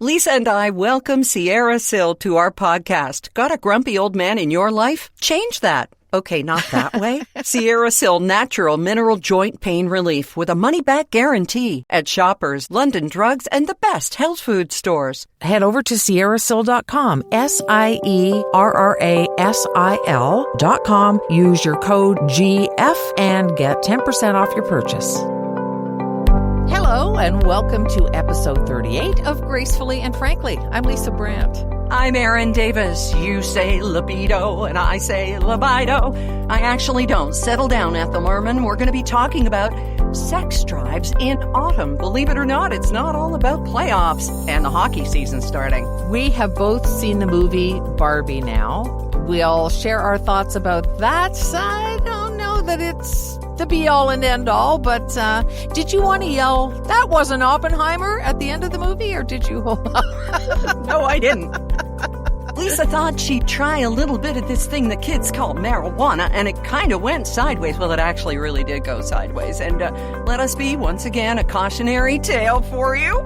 Lisa and I welcome Sierra Sil to our podcast. Got a grumpy old man in your life? Change that. Okay, not that way. Sierra Sil Natural Mineral Joint Pain Relief with a money-back guarantee at Shoppers, London Drugs, and the best health food stores. Head over to sierrasil.com, SIERRASIL.com. Use your code GF and get 10% off your purchase. Hello, and welcome to episode 38 of Gracefully and Frankly. I'm Lisa Brandt. I'm Erin Davis. You say libido, and I say libido. I actually don't. Settle down, Ethel Merman. We're going to be talking about sex drives in autumn. Believe it or not, it's not all about playoffs and the hockey season starting. We have both seen the movie Barbie now. We'll share our thoughts about that. I don't know that it's the be-all and end-all, but did you want to yell, "That wasn't Oppenheimer" at the end of the movie, or did you hold on? No, I didn't. Lisa thought she'd try a little bit of this thing the kids call marijuana, and it kind of went sideways. Well, it actually really did go sideways. And let us be, once again, a cautionary tale for you.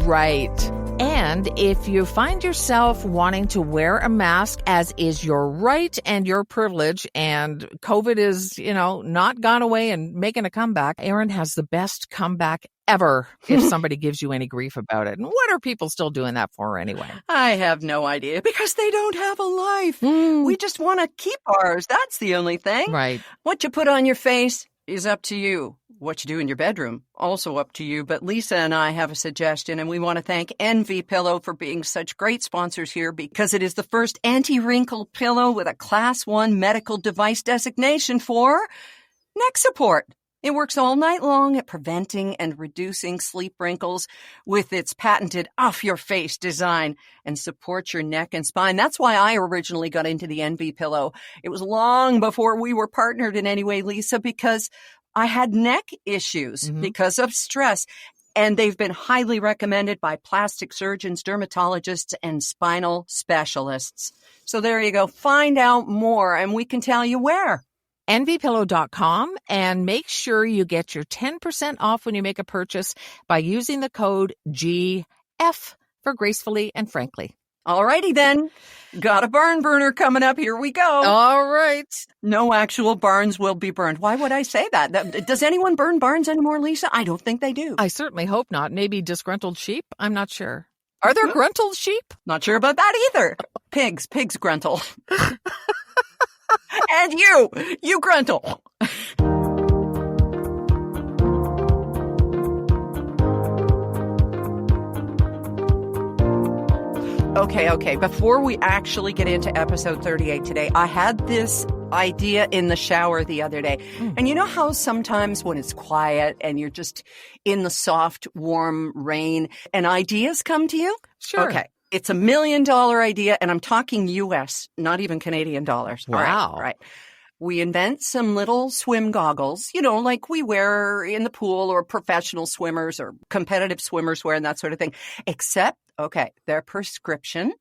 Right. And if you find yourself wanting to wear a mask, as is your right and your privilege, and COVID is, not gone away and making a comeback, Erin has the best comeback ever if somebody gives you any grief about it. And what are people still doing that for anyway? I have no idea, because they don't have a life. We just want to keep ours. That's the only thing. Right. What you put on your face is up to you. What you do in your bedroom, also up to you. But Lisa and I have a suggestion, and we want to thank Envy Pillow for being such great sponsors here, because it is the first anti-wrinkle pillow with a Class 1 medical device designation for neck support. It works all night long at preventing and reducing sleep wrinkles with its patented off-your-face design, and supports your neck and spine. That's why I originally got into the Envy Pillow. It was long before we were partnered in any way, Lisa, because I had neck issues because of stress, and they've been highly recommended by plastic surgeons, dermatologists, and spinal specialists. So there you go. Find out more, and we can tell you where. envypillow.com, and make sure you get your 10% off when you make a purchase by using the code GF for Gracefully and Frankly. Alrighty then. Got a barn burner coming up. Here we go. All right. No actual barns will be burned. Why would I say that? Does anyone burn barns anymore, Lisa? I don't think they do. I certainly hope not. Maybe disgruntled sheep? I'm not sure. Are there gruntled sheep? Not sure about that either. Pigs gruntle. And you gruntle. Okay. Before we actually get into episode 38 today, I had this idea in the shower the other day. And you know how sometimes when it's quiet and you're just in the soft, warm rain and ideas come to you? Sure. Okay. It's $1 million idea, and I'm talking US, not even Canadian dollars. Wow. All right. We invent some little swim goggles, like we wear in the pool, or professional swimmers or competitive swimmers wear, and that sort of thing. Except, they're prescription.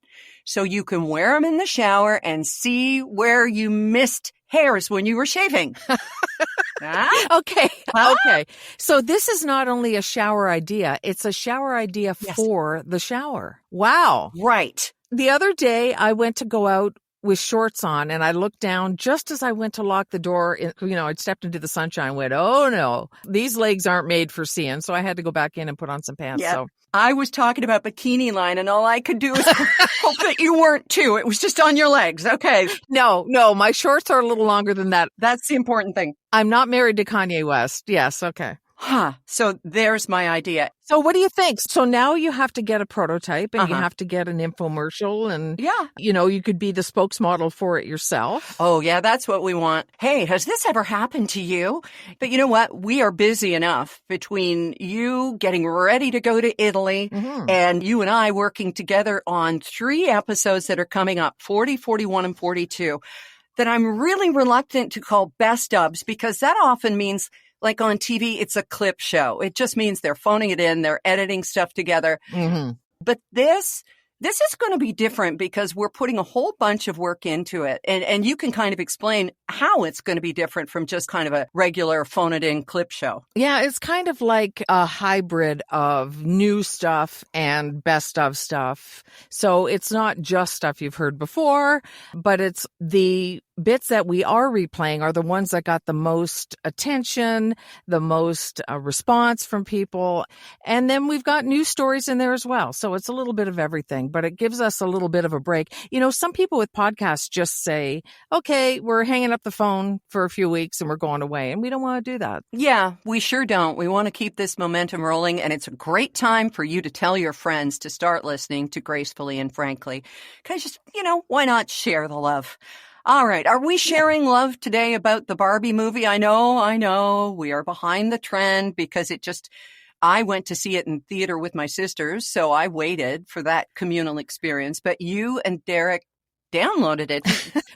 So you can wear them in the shower and see where you missed hairs when you were shaving. Okay. So this is not only a shower idea, it's a shower idea for the shower. Wow. Right. The other day I went to go out with shorts on, and I looked down just as I went to lock the door. I'd stepped into the sunshine and went, oh no, these legs aren't made for seeing. So I had to go back in and put on some pants. Yeah. So I was talking about bikini line, and all I could do was hope that you weren't too. It was just on your legs. Okay. No, my shorts are a little longer than that. That's the important thing. I'm not married to Kanye West. Yes. Okay. So there's my idea. So what do you think? So now you have to get a prototype, and you have to get an infomercial, and you could be the spokesmodel for it yourself. Oh yeah, that's what we want. Hey, has this ever happened to you? But you know what? We are busy enough between you getting ready to go to Italy and you and I working together on 3 episodes that are coming up, 40, 41, and 42, that I'm really reluctant to call best ofs, because that often means, like on TV, it's a clip show. It just means they're phoning it in, they're editing stuff together. But this This is going to be different because we're putting a whole bunch of work into it. And you can kind of explain how it's going to be different from just kind of a regular phone-it-in clip show. Yeah, it's kind of like a hybrid of new stuff and best of stuff. So it's not just stuff you've heard before, but it's the bits that we are replaying are the ones that got the most attention, the most response from people. And then we've got news stories in there as well. So it's a little bit of everything, but it gives us a little bit of a break. You know, some people with podcasts just say, okay, we're hanging up the phone for a few weeks and we're going away. And we don't want to do that. Yeah, we sure don't. We want to keep this momentum rolling. And it's a great time for you to tell your friends to start listening to Gracefully and Frankly. Because just, why not share the love? All right. Are we sharing love today about the Barbie movie? I know. We are behind the trend because I went to see it in theater with my sisters, so I waited for that communal experience. But you and Derek downloaded it.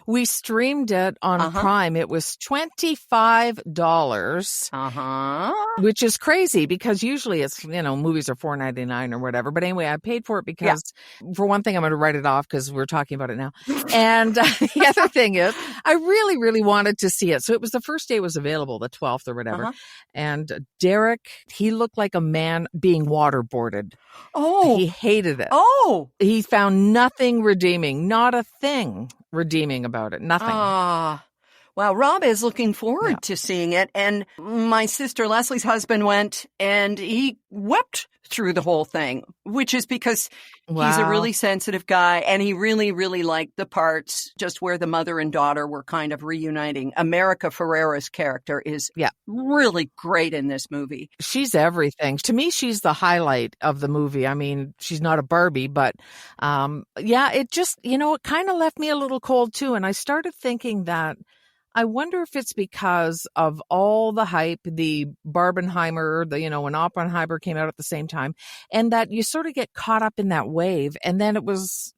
We streamed it on Prime. It was $25, which is crazy because usually it's, movies are $4.99 or whatever. But anyway, I paid for it because for one thing, I'm going to write it off because we're talking about it now. And the other thing is I really, really wanted to see it. So it was the first day it was available, the 12th or whatever. And Derek, he looked like a man being waterboarded. Oh, he hated it. Oh, he found nothing redeeming, not a thing redeeming about it. Nothing. Wow, Rob is looking forward to seeing it. And my sister Leslie's husband went and he wept through the whole thing, which is because he's a really sensitive guy and he really, really liked the parts just where the mother and daughter were kind of reuniting. America Ferrera's character is really great in this movie. She's everything. To me, she's the highlight of the movie. I mean, she's not a Barbie, but it just, it kind of left me a little cold too. And I started thinking that I wonder if it's because of all the hype, the Barbenheimer, when Oppenheimer came out at the same time, and that you sort of get caught up in that wave. And then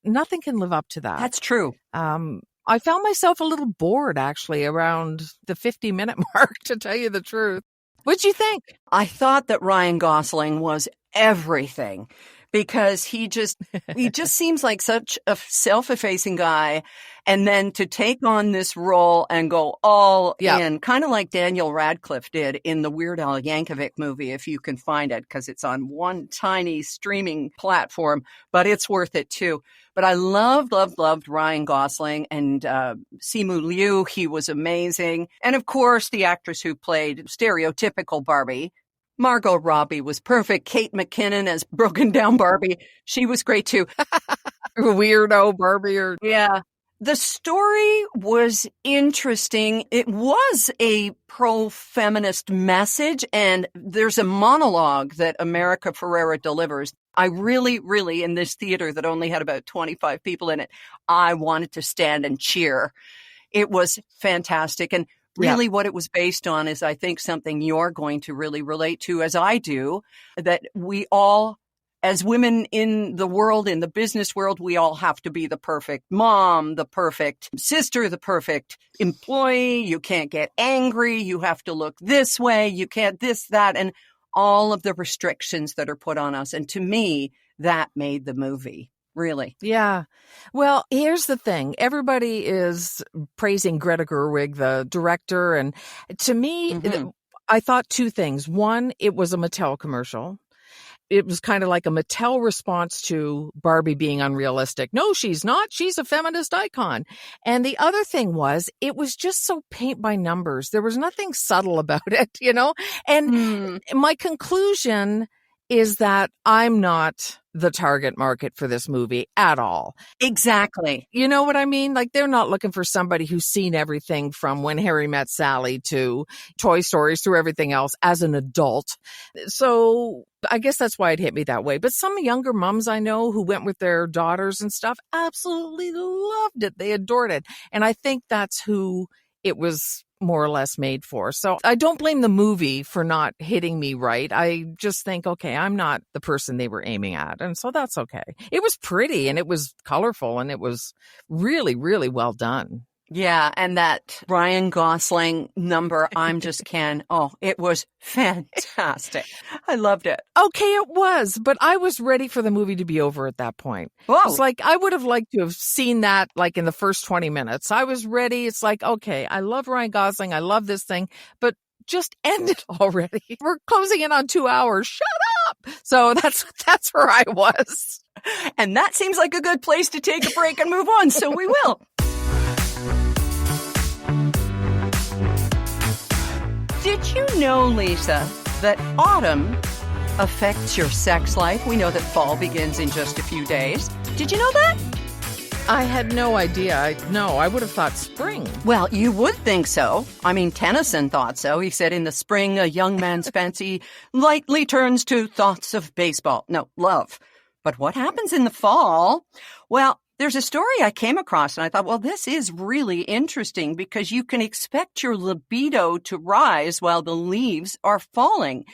nothing can live up to that. That's true. I found myself a little bored actually around the 50-minute mark, to tell you the truth. What'd you think? I thought that Ryan Gosling was everything. Because he just seems like such a self-effacing guy. And then to take on this role and go all in, kind of like Daniel Radcliffe did in the Weird Al Yankovic movie, if you can find it, because it's on one tiny streaming platform, but it's worth it too. But I loved Ryan Gosling and Simu Liu. He was amazing. And of course, the actress who played stereotypical Barbie, Margot Robbie, was perfect. Kate McKinnon as broken down Barbie. She was great too. Weirdo Barbie. Yeah. The story was interesting. It was a pro-feminist message, and there's a monologue that America Ferrera delivers. I really, really, in this theater that only had about 25 people in it, I wanted to stand and cheer. It was fantastic. And really what it was based on is, I think, something you're going to really relate to, as I do, that we all, as women in the world, in the business world, we all have to be the perfect mom, the perfect sister, the perfect employee. You can't get angry. You have to look this way. You can't this, that, and all of the restrictions that are put on us. And to me, that made the movie. Really? Yeah. Well, here's the thing. Everybody is praising Greta Gerwig, the director. And to me, I thought two things. One, it was a Mattel commercial. It was kind of like a Mattel response to Barbie being unrealistic. No, she's not. She's a feminist icon. And the other thing was, it was just so paint by numbers. There was nothing subtle about it, And my conclusion is that I'm not the target market for this movie at all. Exactly. You know what I mean? Like, they're not looking for somebody who's seen everything from When Harry Met Sally to Toy Stories through everything else as an adult. So I guess that's why it hit me that way. But some younger moms I know who went with their daughters and stuff absolutely loved it. They adored it. And I think that's who it was more or less made for. So I don't blame the movie for not hitting me right. I just think, okay, I'm not the person they were aiming at. And so that's okay. It was pretty and it was colorful and it was really, really well done. Yeah, and that Ryan Gosling number, I'm just Ken. Oh, it was fantastic. I loved it. Okay, it was, but I was ready for the movie to be over at that point. It's Whoa. like I would have liked to have seen that like in the first 20 minutes. I was ready. It's like, okay, I love Ryan Gosling. I love this thing, but just end it already. We're closing in on 2 hours. Shut up. So that's where I was. And that seems like a good place to take a break and move on, so we will. Did you know, Lisa, that autumn affects your sex life? We know that fall begins in just a few days. Did you know that? I had no idea. I would have thought spring. Well, you would think so. I mean, Tennyson thought so. He said, in the spring, a young man's fancy lightly turns to thoughts of baseball. No, love. But what happens in the fall? Well, there's a story I came across, and I thought, well, this is really interesting because you can expect your libido to rise while the leaves are falling.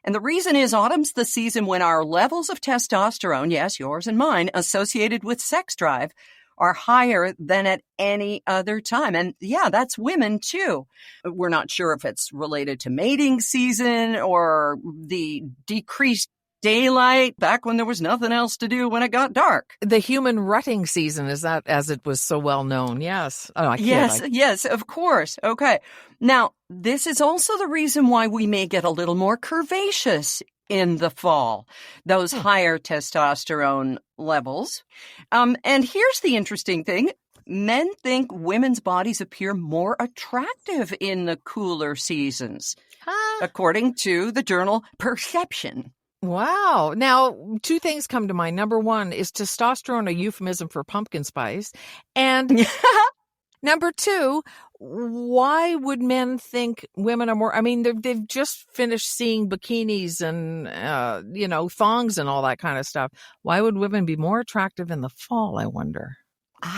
And the reason is autumn's the season when our levels of testosterone, yes, yours and mine, associated with sex drive, are higher than at any other time. And yeah, that's women too. We're not sure if it's related to mating season or the decreased daylight back when there was nothing else to do when it got dark. The human rutting season, is that as it was so well known? Yes. Oh, I kid. Yes, of course. Okay. Now, this is also the reason why we may get a little more curvaceous in the fall, those higher testosterone levels. And here's the interesting thing. Men think women's bodies appear more attractive in the cooler seasons, according to the journal Perception. Wow. Now, two things come to mind. Number one, is testosterone a euphemism for pumpkin spice? And number two, why would men think women are more? I mean, they've just finished seeing bikinis and, thongs and all that kind of stuff. Why would women be more attractive in the fall, I wonder?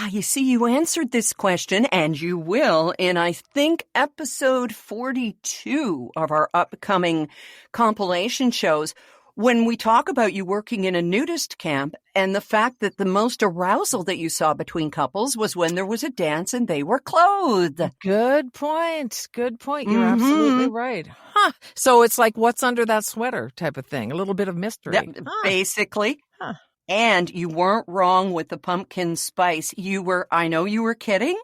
You see, you answered this question, and you will in, I think, episode 42 of our upcoming compilation shows, when we talk about you working in a nudist camp and the fact that the most arousal that you saw between couples was when there was a dance and they were clothed. Good point. You're absolutely right. So it's like, what's under that sweater type of thing. A little bit of mystery. Yep, basically. And you weren't wrong with the pumpkin spice. I know you were kidding,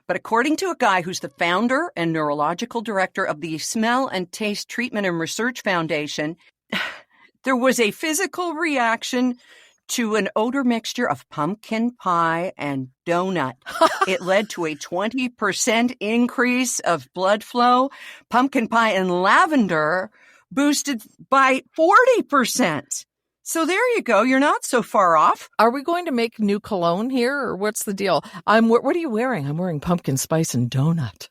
but according to a guy who's the founder and neurological director of the Smell and Taste Treatment and Research Foundation, there was a physical reaction to an odor mixture of pumpkin pie and donut. It led to a 20% increase of blood flow. Pumpkin pie and lavender boosted by 40%. So there you go. You're not so far off. Are we going to make new cologne here, or what's the deal? What are you wearing? I'm wearing pumpkin spice and donut.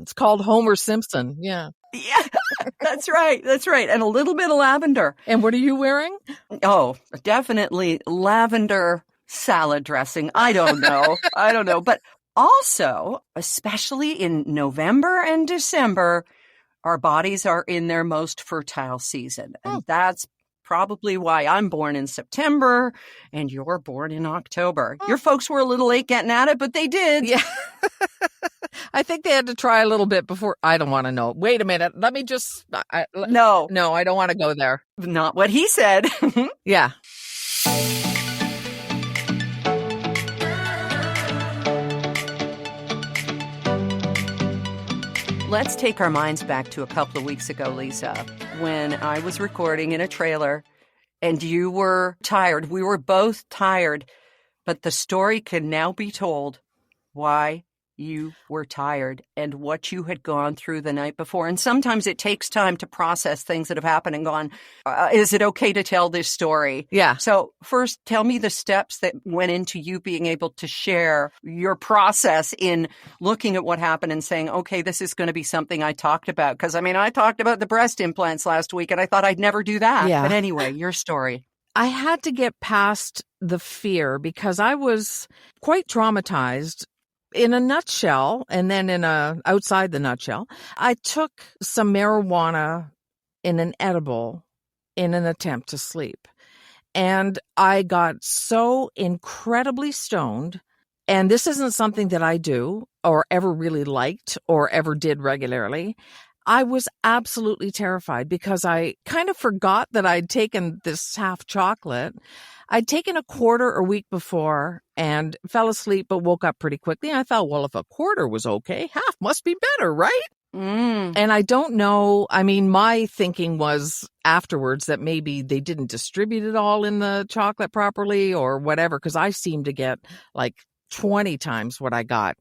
It's called Homer Simpson. Yeah. Yeah, that's right. And a little bit of lavender. And what are you wearing? Oh, definitely lavender salad dressing. I don't know. But also, especially in November and December, our bodies are in their most fertile season. And that's probably why I'm born in September and you're born in October. Your folks were a little late getting at it, but they did. Yeah. I think they had to try a little bit before. I don't want to know. Wait a minute. Let me just. No, I don't want to go there. Not what he said. Yeah. Let's take our minds back to a couple of weeks ago, Lisa, when I was recording in a trailer and you were tired. We were both tired, but the story can now be told why you were tired and what you had gone through the night before. And sometimes it takes time to process things that have happened and gone, is it okay to tell this story? Yeah. So first, tell me the steps that went into you being able to share your process in looking at what happened and saying, okay, this is going to be something I talked about. Because, I talked about the breast implants last week and I thought I'd never do that. Yeah. But anyway, your story. I had to get past the fear because I was quite traumatized. In a nutshell, and then outside the nutshell, I took some marijuana in an edible in an attempt to sleep. And I got so incredibly stoned And this isn't something that I do or ever really liked or ever did regularly. I was absolutely terrified because I kind of forgot that I'd taken this half chocolate. I'd taken a quarter a week before and fell asleep, but woke up pretty quickly. And I thought, well, if a quarter was okay, half must be better, right? Mm. And I don't know. I mean, my thinking was afterwards that maybe they didn't distribute it all in the chocolate properly or whatever, because I seemed to get like 20 times what I got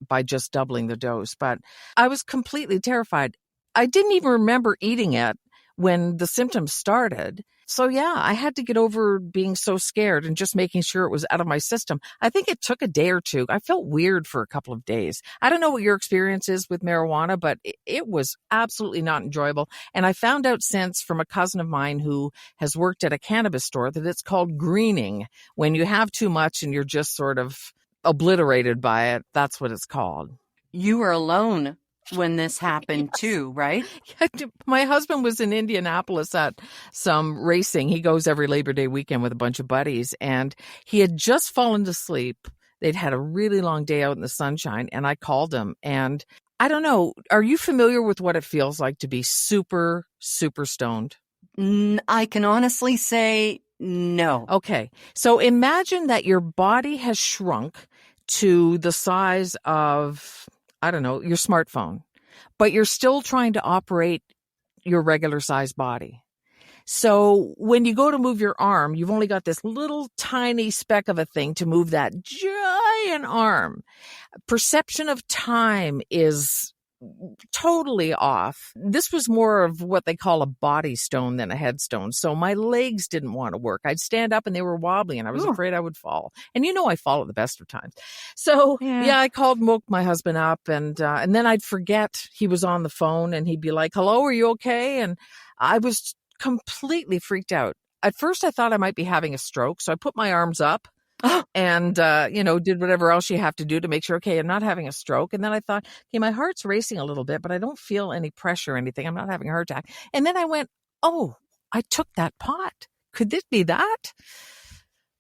by just doubling the dose. But I was completely terrified. I didn't even remember eating it when the symptoms started. So yeah, I had to get over being so scared and just making sure it was out of my system. I think it took a day or two. I felt weird for a couple of days. I don't know what your experience is with marijuana, but it was absolutely not enjoyable. And I found out since from a cousin of mine who has worked at a cannabis store that it's called greening. When you have too much and you're just sort of obliterated by it, that's what it's called. You were alone when this happened too, right? My husband was in Indianapolis at some racing. He goes every Labor Day weekend with a bunch of buddies, and he had just fallen to sleep. They'd had a really long day out in the sunshine, and I called him. And I don't know, are you familiar with what it feels like to be super, super stoned? I can honestly say no. Okay, so imagine that your body has shrunk to the size of, I don't know, your smartphone, but you're still trying to operate your regular size body. So when you go to move your arm, you've only got this little tiny speck of a thing to move that giant arm. Perception of time is totally off. This was more of what they call a body stone than a headstone. So my legs didn't want to work. I'd stand up and they were wobbly and I was afraid I would fall. And you know, I fall at the best of times. So yeah, I woke my husband up and then I'd forget he was on the phone and he'd be like, hello, are you okay? And I was completely freaked out. At first I thought I might be having a stroke. So I put my arms up and, did whatever else you have to do to make sure, okay, I'm not having a stroke. And then I thought, okay, my heart's racing a little bit, but I don't feel any pressure or anything. I'm not having a heart attack. And then I went, oh, I took that pot. Could this be that?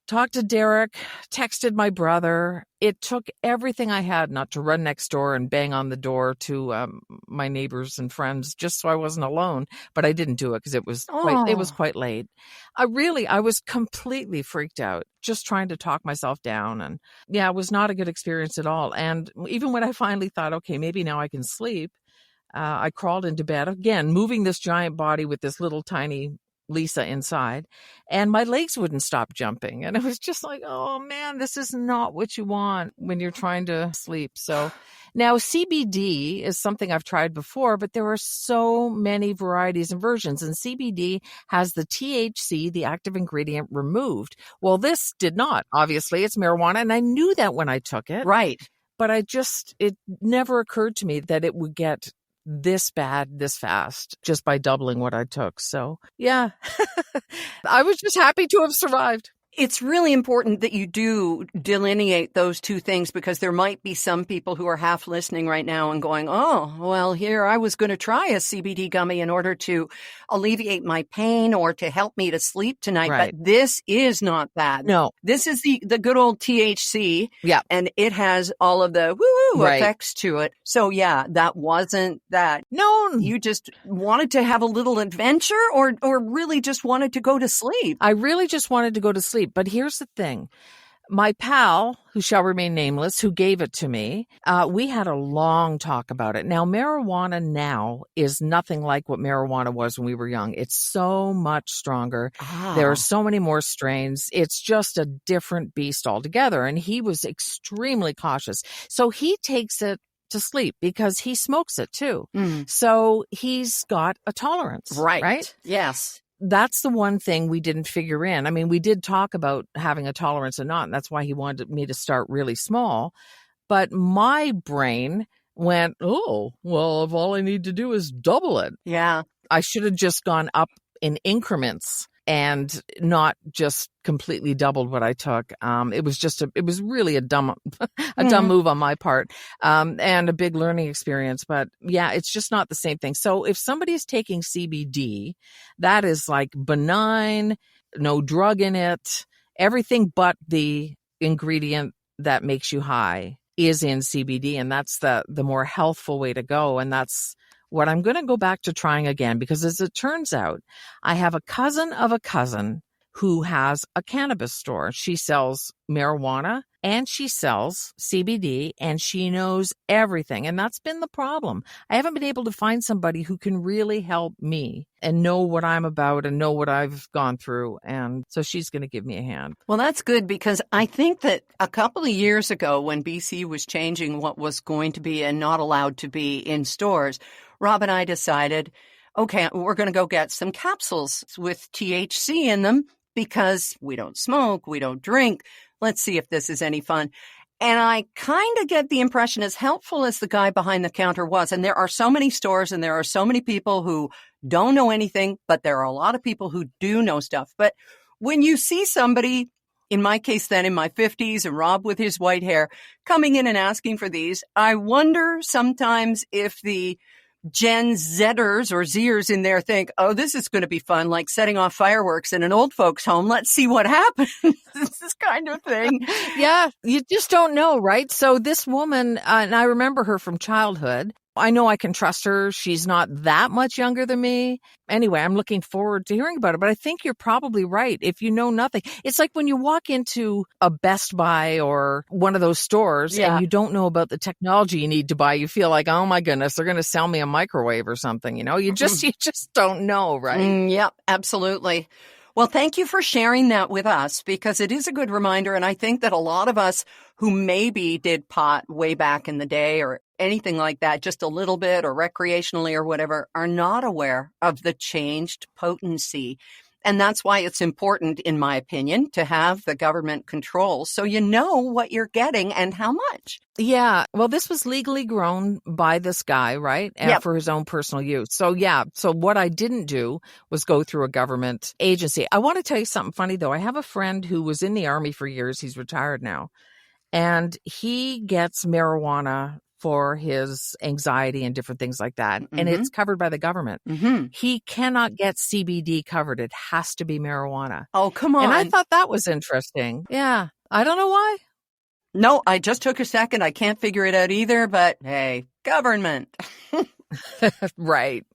Talked to Derek, texted my brother. It took everything I had not to run next door and bang on the door to my neighbors and friends just so I wasn't alone. But I didn't do it because it was quite late. I was completely freaked out, just trying to talk myself down. And yeah, it was not a good experience at all. And even when I finally thought, okay, maybe now I can sleep, I crawled into bed again, moving this giant body with this little tiny Lisa inside, and my legs wouldn't stop jumping. And it was just like, oh man, this is not what you want when you're trying to sleep. So now CBD is something I've tried before, but there are so many varieties and versions, and CBD has the THC, the active ingredient, removed. Well, this did not. Obviously, it's marijuana, and I knew that when I took it. Right. But it never occurred to me that it would get this bad, this fast, just by doubling what I took. So yeah, I was just happy to have survived. It's really important that you do delineate those two things, because there might be some people who are half listening right now and going, oh, well, here I was going to try a CBD gummy in order to alleviate my pain or to help me to sleep tonight. Right. But this is not that. No, this is the good old THC. Yeah. And it has all of the woo-woo effects to it. So yeah, that wasn't that. No. You just wanted to have a little adventure or really just wanted to go to sleep? I really just wanted to go to sleep. But here's the thing. My pal, who shall remain nameless, who gave it to me, we had a long talk about it. Now, marijuana now is nothing like what marijuana was when we were young. It's so much stronger. There are so many more strains. It's just a different beast altogether. And he was extremely cautious. So he takes it to sleep because he smokes it too. So he's got a tolerance. Right? Yes. That's the one thing we didn't figure in. I mean, we did talk about having a tolerance or not, and that's why he wanted me to start really small. But my brain went, oh, well, if all I need to do is double it. Yeah. I should have just gone up in increments and not just completely doubled what I took. It was really a dumb move on my part, and a big learning experience. But yeah, it's just not the same thing. So if somebody's taking CBD, that is like benign, no drug in it, everything but the ingredient that makes you high is in CBD, and that's the more healthful way to go. And that's what I'm going to go back to trying again, because as it turns out, I have a cousin of a cousin who has a cannabis store. She sells marijuana and she sells CBD, and she knows everything. And that's been the problem. I haven't been able to find somebody who can really help me and know what I'm about and know what I've gone through. And so she's going to give me a hand. Well, that's good, because I think that a couple of years ago when BC was changing what was going to be and not allowed to be in stores, Rob and I decided, okay, we're going to go get some capsules with THC in them, because we don't smoke, we don't drink. Let's see if this is any fun. And I kind of get the impression, as helpful as the guy behind the counter was, and there are so many stores and there are so many people who don't know anything, but there are a lot of people who do know stuff. But when you see somebody, in my case then in my 50s, and Rob with his white hair, coming in and asking for these, I wonder sometimes if the Gen Zers or Zers in there think, oh, this is going to be fun, like setting off fireworks in an old folks' home. Let's see what happens. This kind of thing. Yeah, you just don't know, right? So this woman, and I remember her from childhood. I know I can trust her. She's not that much younger than me. Anyway, I'm looking forward to hearing about it. But I think you're probably right. If you know nothing, it's like when you walk into a Best Buy or one of those stores and you don't know about the technology you need to buy. You feel like, oh my goodness, they're going to sell me a microwave or something. You know, you just don't know, right? Yep, absolutely. Well, thank you for sharing that with us, because it is a good reminder. And I think that a lot of us who maybe did pot way back in the day or anything like that, just a little bit or recreationally or whatever, are not aware of the changed potency. And that's why it's important, in my opinion, to have the government control so you know what you're getting and how much. Yeah. Well, this was legally grown by this guy, right? And Yep. for his own personal use. So, yeah. So what I didn't do was go through a government agency. I want to tell you something funny, though. I have a friend who was in the Army for years. He's retired now. And he gets marijuana for his anxiety and different things like that. And it's covered by the government. He cannot get CBD covered. It has to be marijuana. Oh, come on. And I thought that was interesting. Yeah. I don't know why. No, I just took a second. I can't figure it out either, but hey, government. Right.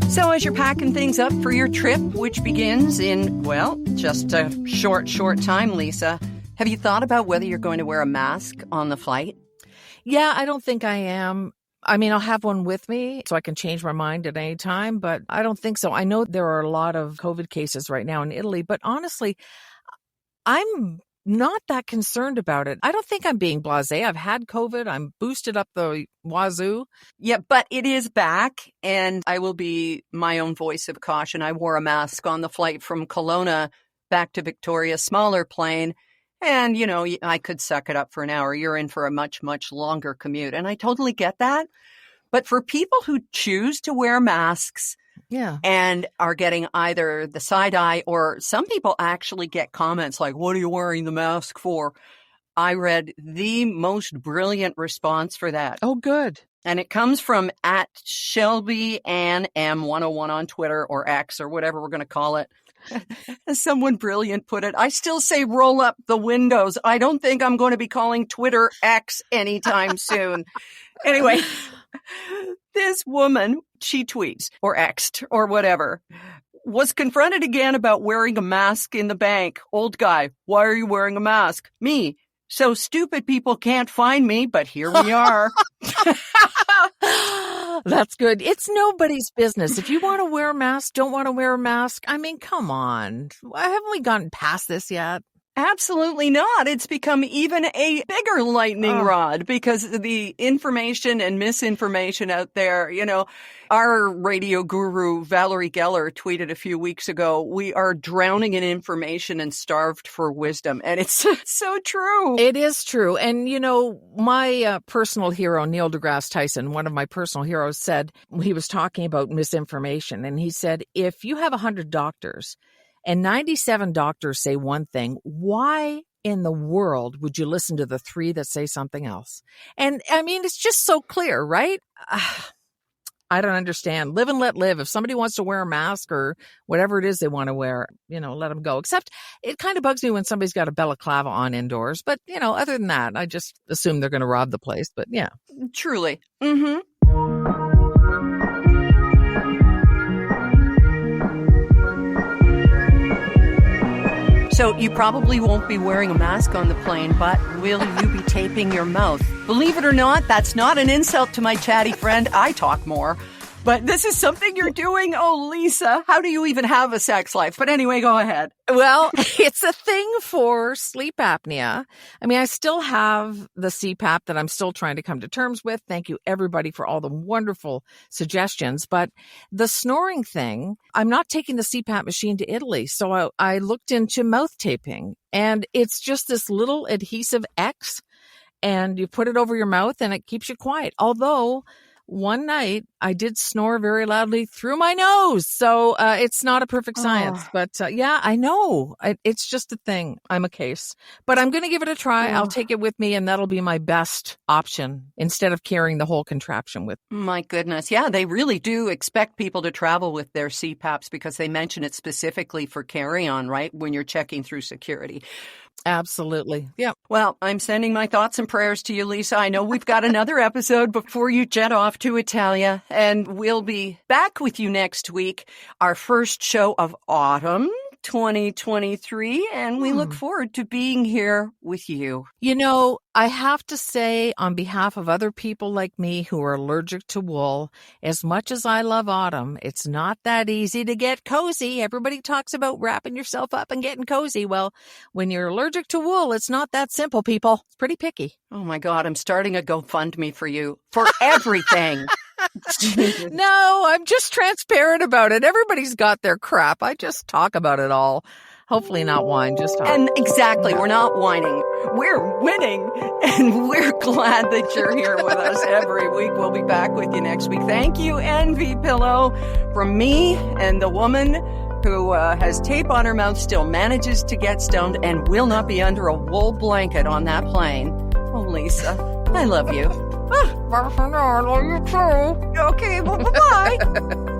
So as you're packing things up for your trip, which begins in, well, just a short time, Lisa, have you thought about whether you're going to wear a mask on the flight? Yeah, I don't think I am. I mean, I'll have one with me so I can change my mind at any time, but I don't think so. I know there are a lot of COVID cases right now in Italy, but honestly, I'm not that concerned about it. I don't think I'm being blasé. I've had COVID. I'm boosted up the wazoo. Yeah, but it is back, and I will be my own voice of caution. I wore a mask on the flight from Kelowna back to Victoria, smaller plane, and, you know, I could suck it up for an hour. You're in for a much, much longer commute, and I totally get that. But for people who choose to wear masks, yeah, and are getting either the side eye, or some people actually get comments like, what are you wearing the mask for? I read the most brilliant response for that. Oh, good. And it comes from at Shelby Ann M101 on Twitter, or X, or whatever we're going to call it. As someone brilliant put it, I still say roll up the windows. I don't think I'm going to be calling Twitter X anytime soon. Anyway, this woman, she tweets or X'd or whatever, was confronted again about wearing a mask in the bank. Old guy, why are you wearing a mask? Me, so stupid people can't find me, but here we are. That's good. It's nobody's business. If you want to wear a mask, don't want to wear a mask. I mean, come on. Haven't we gotten past this yet? Absolutely not. It's become even a bigger lightning rod, because the information and misinformation out there, you know, our radio guru, Valerie Geller, tweeted a few weeks ago, we are drowning in information and starved for wisdom. And it's so true. It is true. And, you know, my personal hero, Neil deGrasse Tyson, one of my personal heroes, said, he was talking about misinformation. And he said, if you have 100 doctors, and 97 doctors say one thing, why in the world would you listen to the 3 that say something else? And I mean, it's just so clear, right? I don't understand. Live and let live. If somebody wants to wear a mask or whatever it is they want to wear, let them go. Except it kind of bugs me when somebody's got a balaclava on indoors. But, other than that, I just assume they're going to rob the place. But yeah. Truly. Mm-hmm. So you probably won't be wearing a mask on the plane, but will you be taping your mouth? Believe it or not, that's not an insult to my chatty friend. I talk more. But this is something you're doing? Oh, Lisa, how do you even have a sex life? But anyway, go ahead. Well, it's a thing for sleep apnea. I mean, I still have the CPAP that I'm still trying to come to terms with. Thank you, everybody, for all the wonderful suggestions. But the snoring thing, I'm not taking the CPAP machine to Italy. So I looked into mouth taping, and it's just this little adhesive X, and you put it over your mouth, and it keeps you quiet. Although one night I did snore very loudly through my nose. So it's not a perfect science. But yeah, I know. It's just a thing. I'm a case. But I'm going to give it a try. I'll take it with me, and that'll be my best option instead of carrying the whole contraption with me. My goodness. Yeah, they really do expect people to travel with their CPAPs because they mention it specifically for carry-on, right, when you're checking through security. Absolutely. Yeah. Well, I'm sending my thoughts and prayers to you, Lisa. I know we've got another episode before you jet off to Italia, and we'll be back with you next week, our first show of autumn 2023, and we look forward to being here with you. I have to say, on behalf of other people like me who are allergic to wool, as much as I love autumn, it's not that easy to get cozy. Everybody talks about wrapping yourself up and getting cozy. Well, when you're allergic to wool, it's not that simple, people. It's pretty picky. Oh my God, I'm starting a GoFundMe for you for everything. No, I'm just transparent about it. Everybody's got their crap. I just talk about it all. Hopefully not whine, just talk. And exactly, we're not whining. We're winning, and we're glad that you're here with us every week. We'll be back with you next week. Thank you, Envy Pillow. From me and the woman who has tape on her mouth, still manages to get stoned, and will not be under a wool blanket on that plane. Oh, Lisa, I love you. I love you too. Okay, well, bye-bye.